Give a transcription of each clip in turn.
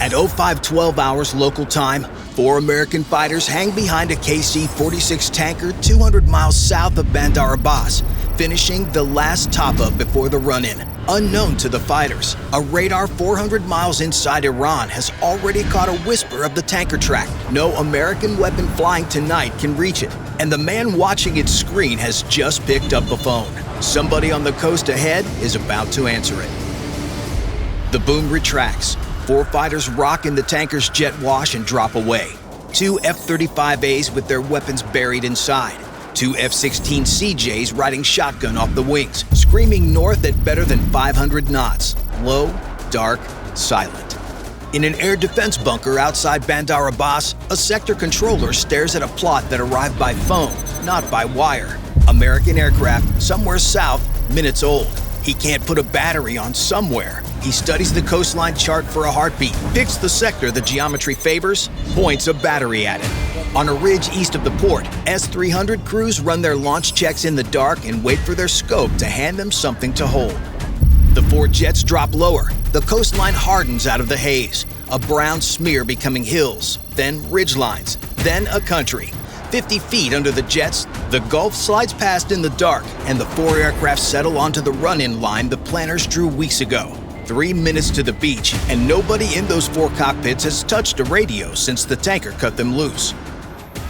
At 05:12 hours local time, 4 American fighters hang behind a KC-46 tanker 200 miles south of Bandar Abbas, finishing the last top-up before the run-in. Unknown to the fighters, a radar 400 miles inside Iran has already caught a whisper of the tanker track. No American weapon flying tonight can reach it, and the man watching its screen has just picked up a phone. Somebody on the coast ahead is about to answer it. The boom retracts. 4 fighters rock in the tanker's jet wash and drop away. 2 F-35As with their weapons buried inside. 2 F-16CJs riding shotgun off the wings, screaming north at better than 500 knots. Low, dark, silent. In an air defense bunker outside Bandar Abbas, a sector controller stares at a plot that arrived by phone, not by wire. American aircraft, somewhere south, minutes old. He can't put a battery on somewhere. He studies the coastline chart for a heartbeat, picks the sector the geometry favors, points a battery at it. On a ridge east of the port, S-300 crews run their launch checks in the dark and wait for their scope to hand them something to hold. The 4 jets drop lower. The coastline hardens out of the haze, a brown smear becoming hills, then ridgelines, then a country. 50 feet under the jets, the Gulf slides past in the dark, and the 4 aircraft settle onto the run-in line the planners drew weeks ago. 3 minutes to the beach, and nobody in those 4 cockpits has touched a radio since the tanker cut them loose.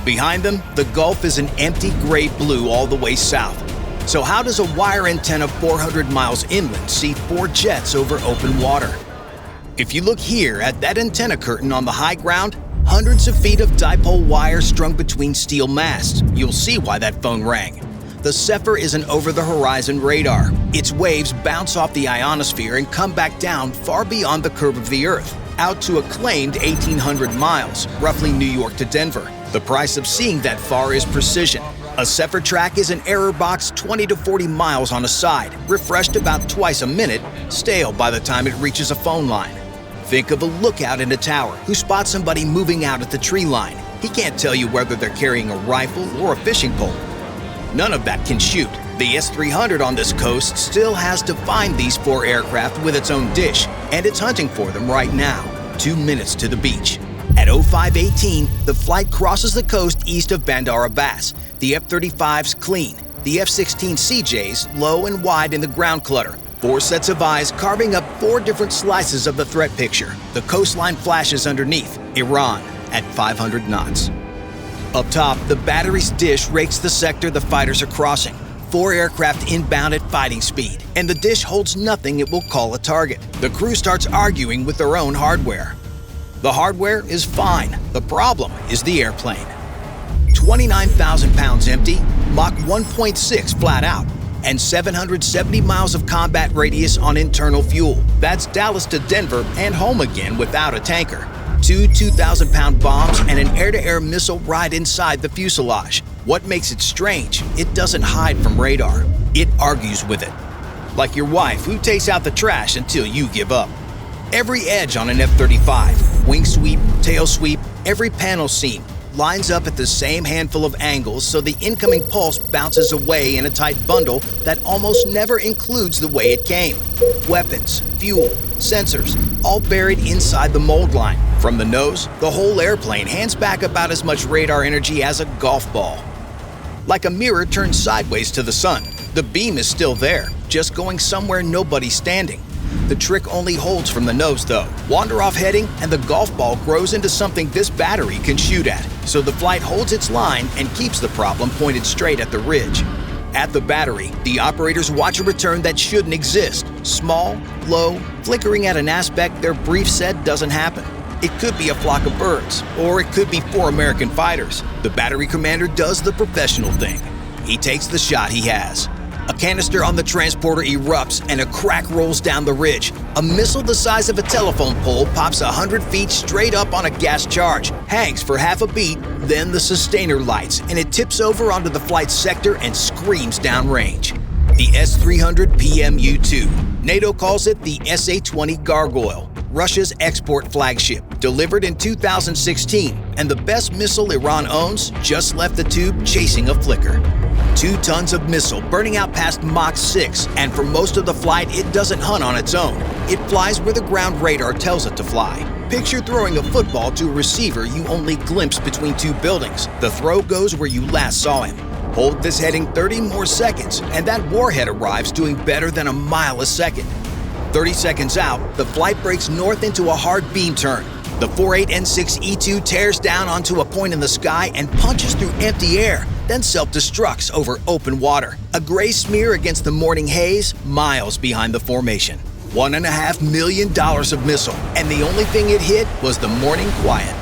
Behind them, the Gulf is an empty gray-blue all the way south. So how does a wire antenna 400 miles inland see 4 jets over open water? If you look here at that antenna curtain on the high ground, hundreds of feet of dipole wire strung between steel masts. You'll see why that phone rang. The Sepehr is an over-the-horizon radar. Its waves bounce off the ionosphere and come back down far beyond the curve of the Earth, out to a claimed 1,800 miles, roughly New York to Denver. The price of seeing that far is precision. A Sepehr track is an error box 20 to 40 miles on a side, refreshed about twice a minute, stale by the time it reaches a phone line. Think of a lookout in a tower who spots somebody moving out at the tree line. He can't tell you whether they're carrying a rifle or a fishing pole. None of that can shoot. The S-300 on this coast still has to find these 4 aircraft with its own dish, and it's hunting for them right now, 2 minutes to the beach. At 05:18, the flight crosses the coast east of Bandar Abbas. The F-35's clean, the F-16CJs low and wide in the ground clutter. 4 sets of eyes carving up 4 different slices of the threat picture. The coastline flashes underneath, Iran at 500 knots. Up top, the battery's dish rakes the sector the fighters are crossing. 4 aircraft inbound at fighting speed, and the dish holds nothing it will call a target. The crew starts arguing with their own hardware. The hardware is fine. The problem is the airplane. 29,000 pounds empty, Mach 1.6 flat out, and 770 miles of combat radius on internal fuel. That's Dallas to Denver and home again without a tanker. 2 2,000-pound bombs and an air-to-air missile ride inside the fuselage. What makes it strange? It doesn't hide from radar. It argues with it. Like your wife who takes out the trash until you give up. Every edge on an F-35, wing sweep, tail sweep, every panel seam, lines up at the same handful of angles so the incoming pulse bounces away in a tight bundle that almost never includes the way it came. Weapons, fuel, sensors, all buried inside the mold line. From the nose, the whole airplane hands back about as much radar energy as a golf ball. Like a mirror turned sideways to the sun, the beam is still there, just going somewhere nobody's standing. The trick only holds from the nose, though. Wander off heading, and the golf ball grows into something this battery can shoot at. So the flight holds its line and keeps the problem pointed straight at the ridge. At the battery, the operators watch a return that shouldn't exist. Small, low, flickering at an aspect their brief said doesn't happen. It could be a flock of birds, or it could be 4 American fighters. The battery commander does the professional thing. He takes the shot he has. A canister on the transporter erupts and a crack rolls down the ridge. A missile the size of a telephone pole pops 100 feet straight up on a gas charge, hangs for half a beat, then the sustainer lights, and it tips over onto the flight sector and screams downrange. The S-300 PMU-2. NATO calls it the SA-20 Gargoyle, Russia's export flagship, delivered in 2016, and the best missile Iran owns just left the tube chasing a flicker. 2 tons of missile burning out past Mach 6, and for most of the flight, it doesn't hunt on its own. It flies where the ground radar tells it to fly. Picture throwing a football to a receiver you only glimpsed between two buildings. The throw goes where you last saw him. Hold this heading 30 more seconds, and that warhead arrives doing better than a mile a second. 30 seconds out, the flight breaks north into a hard beam turn. The 48N6E2 tears down onto a point in the sky and punches through empty air, then self-destructs over open water. A gray smear against the morning haze, miles behind the formation. $1.5 million of missile, and the only thing it hit was the morning quiet.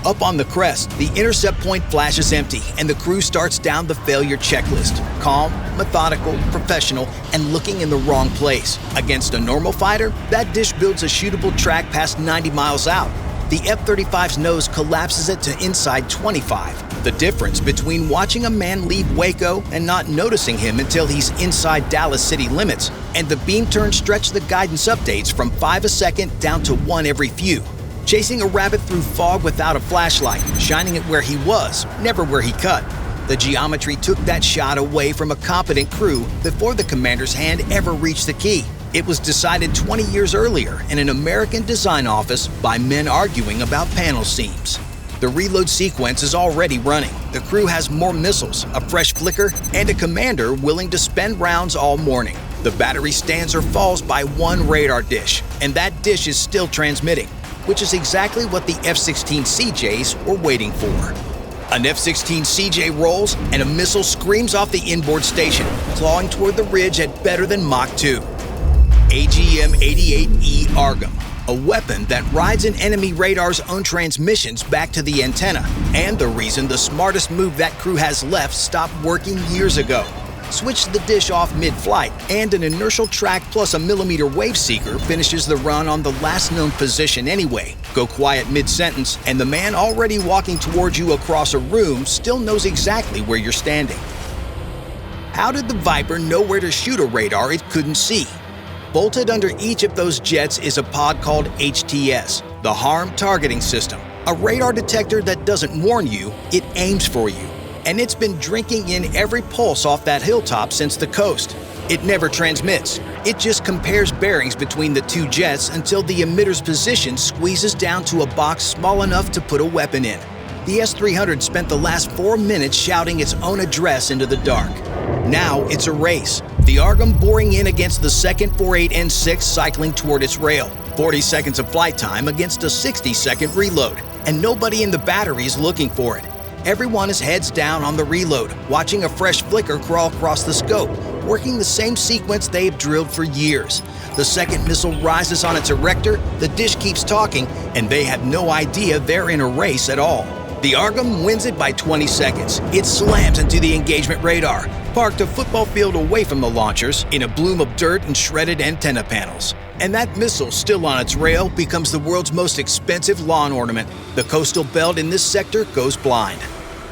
Up on the crest, the intercept point flashes empty, and the crew starts down the failure checklist. Calm, methodical, professional, and looking in the wrong place. Against a normal fighter, that dish builds a shootable track past 90 miles out. The F-35's nose collapses it to inside 25. The difference between watching a man leave Waco and not noticing him until he's inside Dallas city limits, and the beam turn stretch the guidance updates from 5 a second down to 1 every few. Chasing a rabbit through fog without a flashlight, shining it where he was, never where he cut. The geometry took that shot away from a competent crew before the commander's hand ever reached the key. It was decided 20 years earlier in an American design office by men arguing about panel seams. The reload sequence is already running. The crew has more missiles, a fresh flicker, and a commander willing to spend rounds all morning. The battery stands or falls by one radar dish, and that dish is still transmitting, which is exactly what the F-16CJs were waiting for. An F-16CJ rolls, and a missile screams off the inboard station, clawing toward the ridge at better than Mach 2. AGM-88E AARGM, a weapon that rides an enemy radar's own transmissions back to the antenna, and the reason the smartest move that crew has left stopped working years ago. Switch the dish off mid-flight, and an inertial track plus a millimeter wave seeker finishes the run on the last known position anyway. Go quiet mid-sentence, and the man already walking towards you across a room still knows exactly where you're standing. How did the Viper know where to shoot a radar it couldn't see? Bolted under each of those jets is a pod called HTS, the Harm Targeting System, a radar detector that doesn't warn you, it aims for you. And it's been drinking in every pulse off that hilltop since the coast. It never transmits. It just compares bearings between the two jets until the emitter's position squeezes down to a box small enough to put a weapon in. The S-300 spent the last 4 minutes shouting its own address into the dark. Now it's a race. The AARGM boring in against the second 48N6 cycling toward its rail. 40 seconds of flight time against a 60-second reload. And nobody in the battery is looking for it. Everyone is heads down on the reload, watching a fresh flicker crawl across the scope, working the same sequence they've drilled for years. The second missile rises on its erector, the dish keeps talking, and they have no idea they're in a race at all. The AARGM wins it by 20 seconds. It slams into the engagement radar, parked a football field away from the launchers in a bloom of dirt and shredded antenna panels. And that missile, still on its rail, becomes the world's most expensive lawn ornament. The coastal belt in this sector goes blind.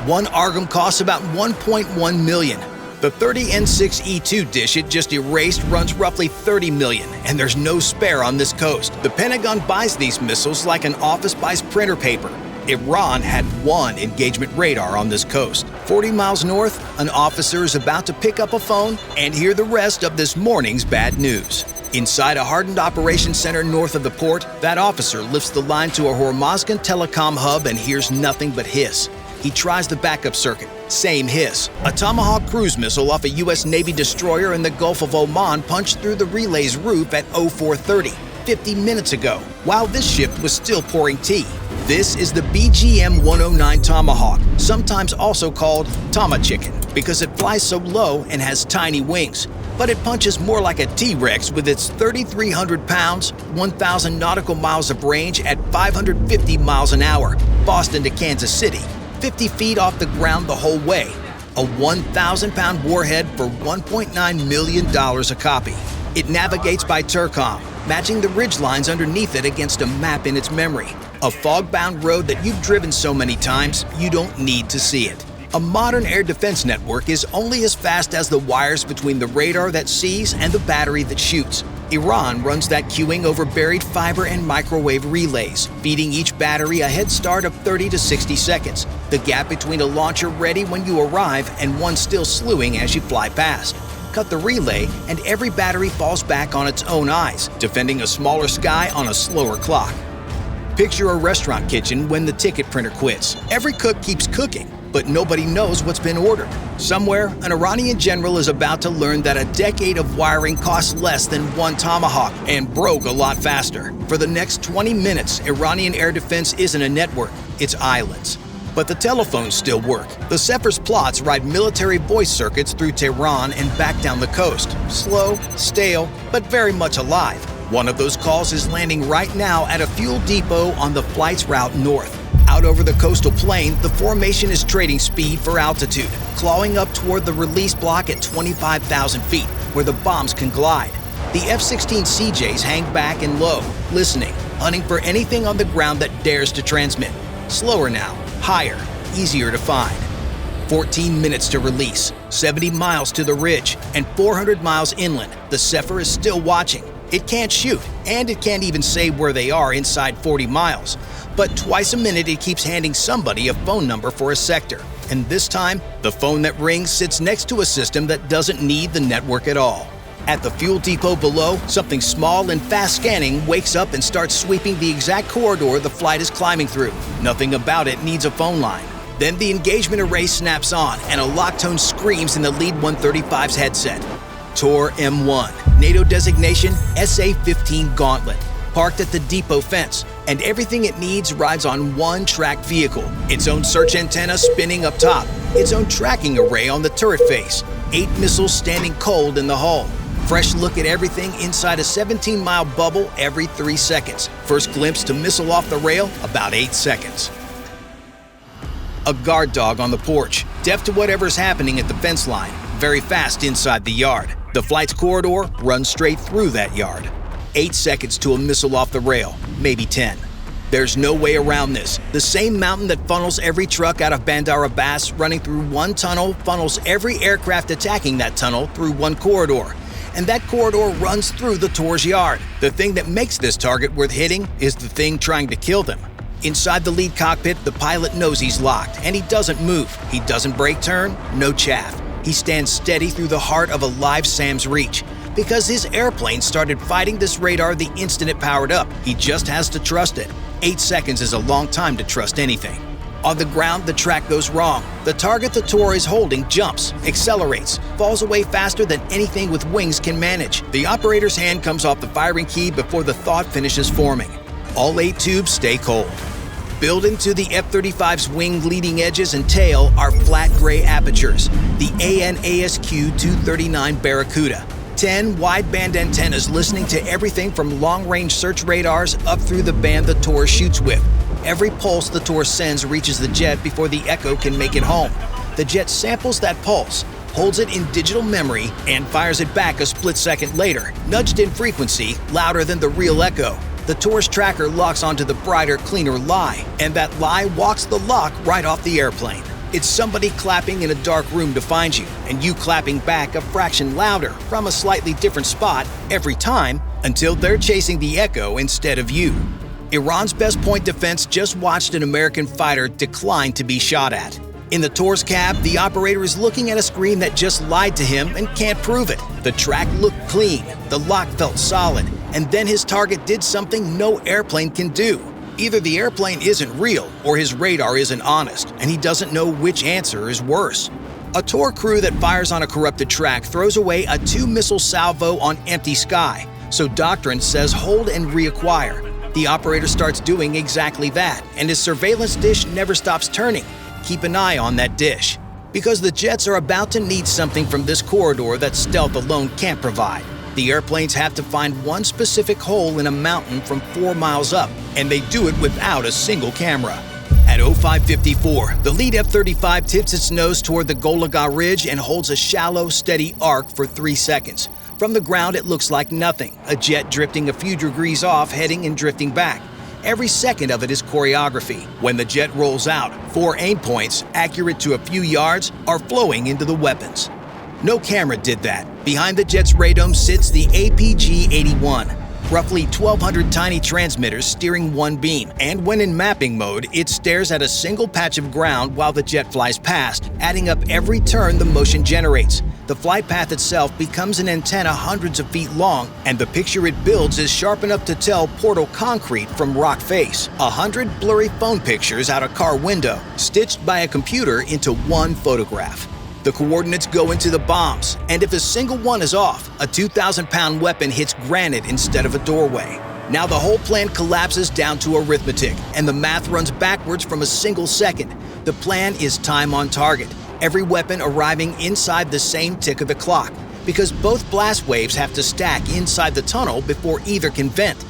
One AARGM costs about $1.1 million. The 30N6E2 dish it just erased runs roughly $30 million, and there's no spare on this coast. The Pentagon buys these missiles like an office buys printer paper. Iran had one engagement radar on this coast. 40 miles north, an officer is about to pick up a phone and hear the rest of this morning's bad news. Inside a hardened operations center north of the port, that officer lifts the line to a Hormozgan telecom hub and hears nothing but hiss. He tries the backup circuit. Same hiss. A Tomahawk cruise missile off a U.S. Navy destroyer in the Gulf of Oman punched through the relay's roof at 0430, 50 minutes ago, while this ship was still pouring tea. This is the BGM-109 Tomahawk, sometimes also called Tama Chicken, because it flies so low and has tiny wings. But it punches more like a T-Rex with its 3,300 pounds, 1,000 nautical miles of range at 550 miles an hour, Boston to Kansas City, 50 feet off the ground the whole way. A 1,000-pound warhead for $1.9 million a copy. It navigates by Tercom, matching the ridge lines underneath it against a map in its memory. A fog-bound road that you've driven so many times, you don't need to see it. A modern air defense network is only as fast as the wires between the radar that sees and the battery that shoots. Iran runs that queuing over buried fiber and microwave relays, feeding each battery a head start of 30 to 60 seconds, the gap between a launcher ready when you arrive and one still slewing as you fly past. Cut the relay, and every battery falls back on its own eyes, defending a smaller sky on a slower clock. Picture a restaurant kitchen when the ticket printer quits. Every cook keeps cooking, but nobody knows what's been ordered. Somewhere, an Iranian general is about to learn that a decade of wiring costs less than one tomahawk and broke a lot faster. For the next 20 minutes, Iranian air defense isn't a network, it's islands. But the telephones still work. The Sepehr's plots ride military voice circuits through Tehran and back down the coast. Slow, stale, but very much alive. One of those calls is landing right now at a fuel depot on the flight's route north. Out over the coastal plain, the formation is trading speed for altitude, clawing up toward the release block at 25,000 feet, where the bombs can glide. The F-16 CJs hang back and low, listening, hunting for anything on the ground that dares to transmit. Slower now, higher, easier to find. 14 minutes to release, 70 miles to the ridge, and 400 miles inland. The Sepehr is still watching. It can't shoot, and it can't even say where they are inside 40 miles. But twice a minute it keeps handing somebody a phone number for a sector. And this time, the phone that rings sits next to a system that doesn't need the network at all. At the fuel depot below, something small and fast scanning wakes up and starts sweeping the exact corridor the flight is climbing through. Nothing about it needs a phone line. Then the engagement array snaps on, and a lock tone screams in the lead 135's headset. Tor M1, NATO designation SA-15 Gauntlet, parked at the depot fence, and everything it needs rides on one tracked vehicle. Its own search antenna spinning up top, its own tracking array on the turret face, 8 missiles standing cold in the hull. Fresh look at everything inside a 17-mile bubble every 3 seconds. First glimpse to missile off the rail, about 8 seconds. A guard dog on the porch, deaf to whatever's happening at the fence line, very fast inside the yard. The flight's corridor runs straight through that yard. 8 seconds to a missile off the rail, maybe 10. There's no way around this. The same mountain that funnels every truck out of Bandar Abbas running through one tunnel funnels every aircraft attacking that tunnel through one corridor. And that corridor runs through the Tor's yard. The thing that makes this target worth hitting is the thing trying to kill them. Inside the lead cockpit, the pilot knows he's locked, and he doesn't move. He doesn't brake turn, no chaff. He stands steady through the heart of a live Sam's reach. Because his airplane started fighting this radar the instant it powered up. He just has to trust it. 8 seconds is a long time to trust anything. On the ground, the track goes wrong. The target the Tor is holding jumps, accelerates, falls away faster than anything with wings can manage. The operator's hand comes off the firing key before the thought finishes forming. All 8 tubes stay cold. Built into the F-35's wing leading edges and tail are flat gray apertures, the AN/ASQ-239 Barracuda. 10 wideband antennas listening to everything from long-range search radars up through the band the Tor shoots with. Every pulse the Tor sends reaches the jet before the echo can make it home. The jet samples that pulse, holds it in digital memory, and fires it back a split second later, nudged in frequency, louder than the real echo. The Tor's tracker locks onto the brighter, cleaner lie, and that lie walks the lock right off the airplane. It's somebody clapping in a dark room to find you, and you clapping back a fraction louder from a slightly different spot every time until they're chasing the echo instead of you. Iran's best point defense just watched an American fighter decline to be shot at. In the Tor's cab, the operator is looking at a screen that just lied to him and can't prove it. The track looked clean, the lock felt solid, and then his target did something no airplane can do. Either the airplane isn't real or his radar isn't honest, and he doesn't know which answer is worse. A Tor crew that fires on a corrupted track throws away a 2-missile salvo on empty sky, so doctrine says hold and reacquire. The operator starts doing exactly that, and his surveillance dish never stops turning. Keep an eye on that dish, because the jets are about to need something from this corridor that stealth alone can't provide. The airplanes have to find one specific hole in a mountain from 4 miles up, and they do it without a single camera. At 0554, the lead F-35 tips its nose toward the Golaga Ridge and holds a shallow, steady arc for 3 seconds. From the ground, it looks like nothing, a jet drifting a few degrees off, heading and drifting back. Every second of it is choreography. When the jet rolls out, 4 aim points, accurate to a few yards, are flowing into the weapons. No camera did that. Behind the jet's radome sits the APG-81. roughly 1,200 tiny transmitters steering one beam, and when in mapping mode, it stares at a single patch of ground while the jet flies past, adding up every turn the motion generates. The flight path itself becomes an antenna hundreds of feet long, and the picture it builds is sharp enough to tell Portal concrete from rock face. 100 blurry phone pictures out a car window, stitched by a computer into one photograph. The coordinates go into the bombs, and if a single one is off, a 2,000-pound weapon hits granite instead of a doorway. Now the whole plan collapses down to arithmetic, and the math runs backwards from a single second. The plan is time on target, every weapon arriving inside the same tick of the clock, because both blast waves have to stack inside the tunnel before either can vent.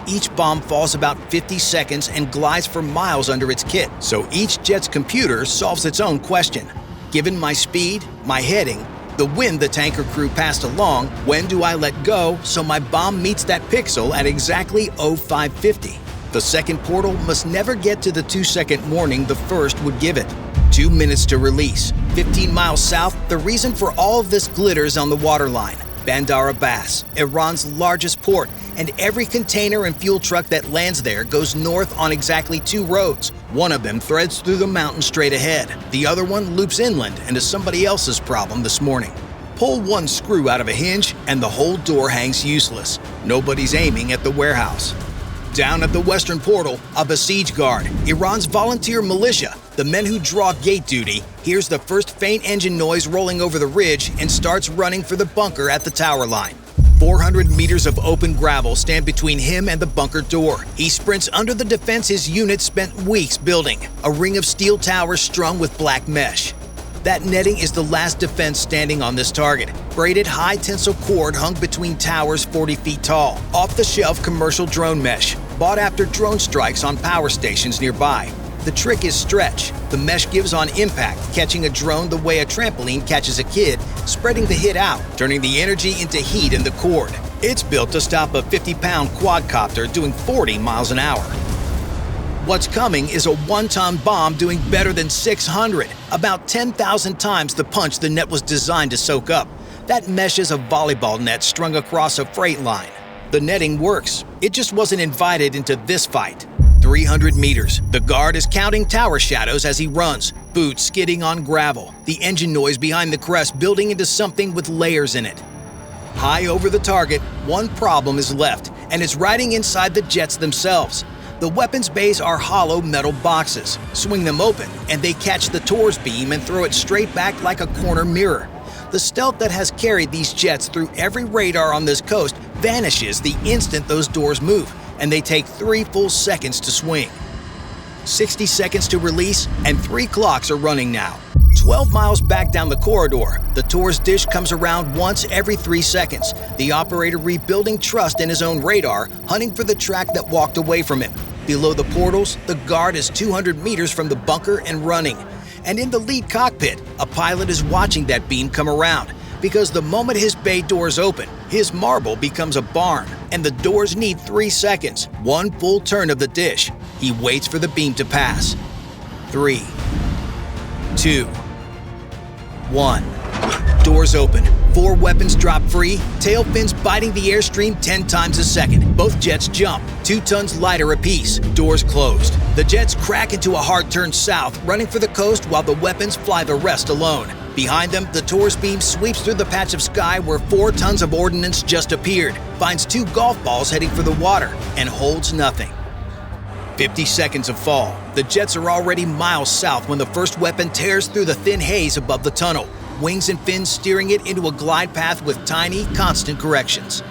Each bomb falls about 50 seconds and glides for miles under its kit, so each jet's computer solves its own question. Given my speed, my heading, the wind the tanker crew passed along, when do I let go so my bomb meets that pixel at exactly 0550? The second portal must never get to the 2-second warning the first would give it. 2 minutes to release. 15 miles south, the reason for all of this glitters on the waterline. Bandar Abbas, Iran's largest port, and every container and fuel truck that lands there goes north on exactly 2 roads. One of them threads through the mountain straight ahead. The other one loops inland and is somebody else's problem this morning. Pull one screw out of a hinge and the whole door hangs useless. Nobody's aiming at the warehouse. Down at the western portal, a besiege guard, Iran's volunteer militia, the men who draw gate duty, hears the first faint engine noise rolling over the ridge and starts running for the bunker at the tower line. 400 meters of open gravel stand between him and the bunker door. He sprints under the defense his unit spent weeks building, a ring of steel towers strung with black mesh. That netting is the last defense standing on this target. Braided high-tensile cord hung between towers 40 feet tall. Off-the-shelf commercial drone mesh, bought after drone strikes on power stations nearby. The trick is stretch. The mesh gives on impact, catching a drone the way a trampoline catches a kid, spreading the hit out, turning the energy into heat in the cord. It's built to stop a 50-pound quadcopter doing 40 miles an hour. What's coming is a 1-ton bomb doing better than 600, about 10,000 times the punch the net was designed to soak up. That mesh is a volleyball net strung across a freight line. The netting works. It just wasn't invited into this fight. 300 meters. The guard is counting tower shadows as he runs, boots skidding on gravel, the engine noise behind the crest building into something with layers in it. High over the target, one problem is left, and it's riding inside the jets themselves. The weapons bays are hollow metal boxes. Swing them open, and they catch the Tor's beam and throw it straight back like a corner mirror. The stealth that has carried these jets through every radar on this coast vanishes the instant those doors move, and they take 3 full seconds to swing. 60 seconds to release, and 3 clocks are running now. 12 miles back down the corridor, the Tor's dish comes around once every 3 seconds, the operator rebuilding trust in his own radar, hunting for the track that walked away from him. Below the portals, the guard is 200 meters from the bunker and running. And in the lead cockpit, a pilot is watching that beam come around, because the moment his bay doors open, his marble becomes a barn, and the doors need 3 seconds, 1 full turn of the dish. He waits for the beam to pass. 3, 2, 1. Doors open. 4 weapons drop free, tail fins biting the airstream 10 times a second. Both jets jump, 2 tons lighter apiece. Doors closed. The jets crack into a hard turn south, running for the coast while the weapons fly the rest alone. Behind them, the Tor's beam sweeps through the patch of sky where 4 tons of ordnance just appeared, finds 2 golf balls heading for the water, and holds nothing. 50 seconds of fall. The jets are already miles south when the first weapon tears through the thin haze above the tunnel, wings and fins steering it into a glide path with tiny, constant corrections.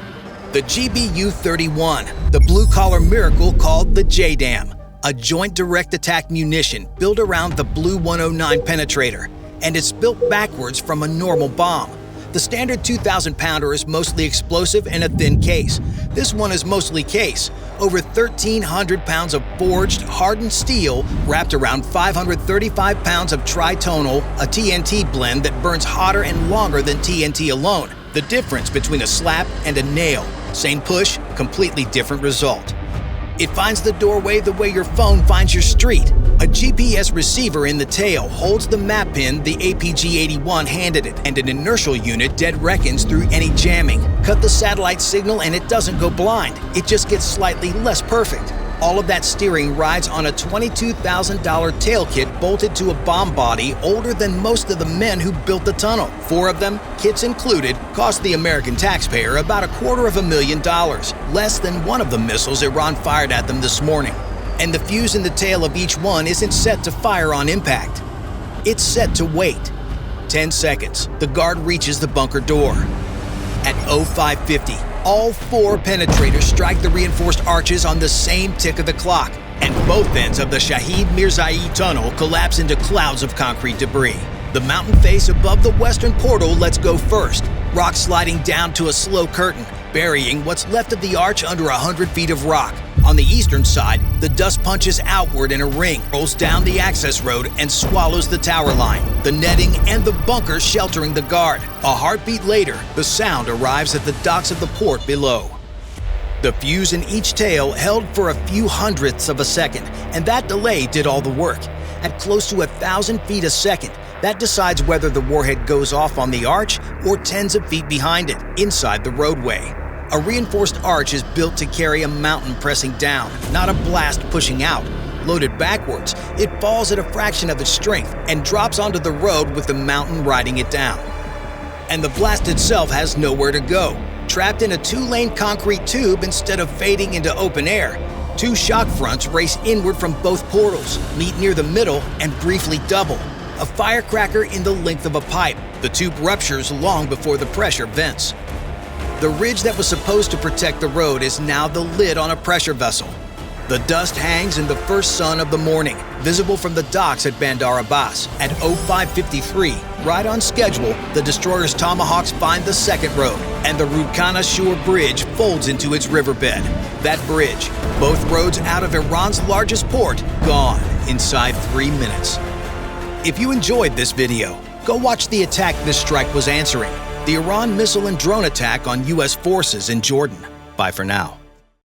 The GBU-31, the blue-collar miracle called the JDAM, a joint direct attack munition built around the Blue 109 penetrator, and it's built backwards from a normal bomb. The standard 2,000-pounder is mostly explosive and a thin case. This one is mostly case. Over 1,300 pounds of forged, hardened steel wrapped around 535 pounds of tritonal, a TNT blend that burns hotter and longer than TNT alone. The difference between a slap and a nail. Same push, completely different result. It finds the doorway the way your phone finds your street. A GPS receiver in the tail holds the map pin the APG-81 handed it, and an inertial unit dead reckons through any jamming. Cut the satellite signal and it doesn't go blind. It just gets slightly less perfect. All of that steering rides on a $22,000 tail kit bolted to a bomb body older than most of the men who built the tunnel. 4 of them, kits included, cost the American taxpayer about $250,000, less than one of the missiles Iran fired at them this morning. And the fuse in the tail of each one isn't set to fire on impact. It's set to wait. 10 seconds, the guard reaches the bunker door. At 0550, all 4 penetrators strike the reinforced arches on the same tick of the clock, and both ends of the Shahid Mirzaei Tunnel collapse into clouds of concrete debris. The mountain face above the western portal lets go first, rock sliding down to a slow curtain, burying what's left of the arch under 100 feet of rock. On the eastern side, the dust punches outward in a ring, rolls down the access road, and swallows the tower line, the netting, and the bunker sheltering the guard. A heartbeat later, the sound arrives at the docks of the port below. The fuse in each tail held for a few hundredths of a second, and that delay did all the work. At close to 1,000 feet a second, that decides whether the warhead goes off on the arch or tens of feet behind it, inside the roadway. A reinforced arch is built to carry a mountain pressing down, not a blast pushing out. Loaded backwards, it falls at a fraction of its strength and drops onto the road with the mountain riding it down. And the blast itself has nowhere to go. Trapped in a 2-lane concrete tube instead of fading into open air, 2 shock fronts race inward from both portals, meet near the middle, and briefly double. A firecracker in the length of a pipe. The tube ruptures long before the pressure vents. The ridge that was supposed to protect the road is now the lid on a pressure vessel. The dust hangs in the first sun of the morning, visible from the docks at Bandar Abbas. At 0553, right on schedule, the destroyer's Tomahawks find the second road, and the Rukana Shore Bridge folds into its riverbed. That bridge, both roads out of Iran's largest port, gone inside 3 minutes. If you enjoyed this video, go watch the attack this strike was answering. The Iran missile and drone attack on U.S. forces in Jordan. Bye for now.